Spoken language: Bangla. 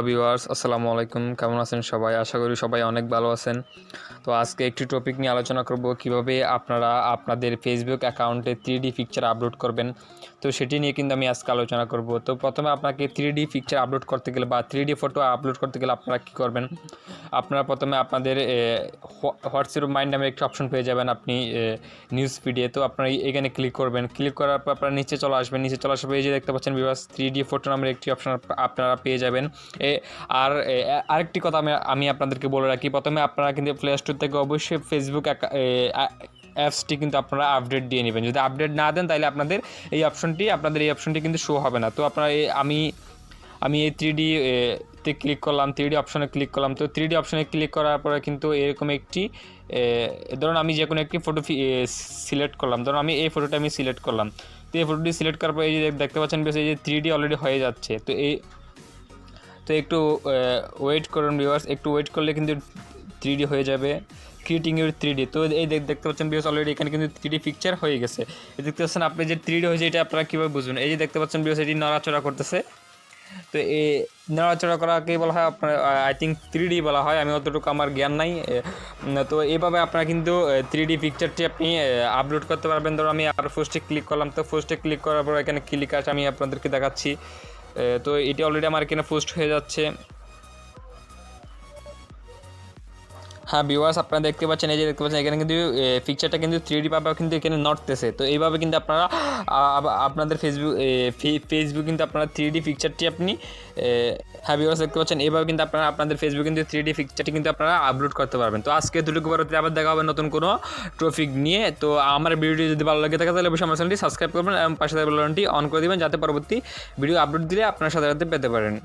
ভিউয়ার্স, আসসালামু আলাইকুম। কেমন আছেন সবাই? আশা করি সবাই অনেক ভালো আছেন। তো আজকে একটি টপিক নিয়ে আলোচনা করব, কিভাবে আপনারা আপনাদের ফেসবুক অ্যাকাউন্টে 3D পিকচার আপলোড করবেন। তো সেটি নিয়ে কিন্তু আমি আজকে আলোচনা করব। তো প্রথমে আপনাকে 3D পিকচার আপলোড করতে গেলে বা 3D ফটো আপলোড করতে গেলে আপনারা কী করবেন? আপনারা প্রথমে আপনাদের হোয়াটসঅ্যাপ মাইন্ড নামে একটি অপশন পেয়ে যাবেন আপনি নিউজ ফিডে। তো আপনারা এখানে ক্লিক করবেন। ক্লিক করার পর আপনারা নিচে চলে আসবেন। নিচে চলে আসার পর এই যে দেখতে পাচ্ছেন ভিউয়ার্স, 3D ফটো নামের একটি অপশন আপনারা পেয়ে যাবেন। আরেকটি কথা আমি আপনাদেরকে বলে রাখি, প্রথমে আপনারা কিন্তু প্লে স্টোর থেকে অবশ্যই ফেসবুক অ্যাপসটি কিন্তু আপনারা আপডেট দিয়ে নেবেন। যদি আপডেট না দেন তাহলে আপনাদের এই অপশনটি কিন্তু শো হবে না। তো আপনারা আমি এই 3D তে ক্লিক করলাম, 3D অপশনে ক্লিক করলাম। তো 3D অপশনে ক্লিক করার পরে কিন্তু এরকম একটি ধরুন আমি যে কোনো একটি ফটো সিলেক্ট করলাম। ধরুন আমি এই ফটোটা সিলেক্ট করলাম। তো এই ফটোটি সিলেক্ট করার পর এই যে দেখতে পাচ্ছেন বেশ, এই যে 3D অলরেডি হয়ে যাচ্ছে। তো একটু ওয়েট করুন ভিউয়ার্স, একটু ওয়েট করলে কিন্তু 3D হয়ে যাবে। Creating your 3D। তো এই দেখতে পাচ্ছেন ভিউয়ার্স, অলরেডি এখানে কিন্তু 3D পিকচার হয়ে গেছে। দেখতে পাচ্ছেন আপনি যে 3D হয়েছে, এটা আপনারা কীভাবে বুঝবেন? এই যে দেখতে পাচ্ছেন ভিউয়ার্স, এটি নড়াচড়া করতেছে। তো এই নড়াচড়া করাকে বলা হয় আপনার আই থিঙ্ক 3D বলা হয়, আমি অতটুকু আমার জ্ঞান নাই। তো এইভাবে আপনারা কিন্তু 3D পিকচারটি আপনি আপলোড করতে পারবেন। ধরো আমি আর পোস্টে ক্লিক করলাম। তো পোস্টে ক্লিক করার পর এখানে ক্লিক আসে, আমি আপনাদেরকে দেখাচ্ছি। তো এটি অলরেডি আমার এখানে পোস্ট হয়ে যাচ্ছে। হ্যাঁ ভিউয়ার্স, আপনারা দেখতে পাচ্ছেন, এই যে দেখতে পাচ্ছেন এখানে কিন্তু পিকচারটা কিন্তু 3D পাবে, কিন্তু এখানে নড়তেছে। তো এইভাবে কিন্তু আপনারা আপনাদের ফেসবুক কিন্তু আপনারা 3D পিকচারটি আপনি হ্যাঁ ভিউয়ার্স দেখতে পাচ্ছেন, এইভাবে কিন্তু আপনারা আপনাদের ফেসবুক কিন্তু 3D পিকচারটি কিন্তু আপনারা আপলোড করতে পারবেন। তো আজকে দুটোকে পরবর্তীতে আবার দেখা হবে নতুন কোনো টপিক নিয়ে। তো আমার ভিডিওটি যদি ভালো লাগে থাকে তাহলে অবশ্যই আমার চ্যানেলটি সাবস্ক্রাইব করবেন এবং পাশে বেল বাটনটি অন করে দেবেন, যাতে পরবর্তী ভিডিও আপলোড দিলে আপনার সাথে সাথে পেতে পারেন।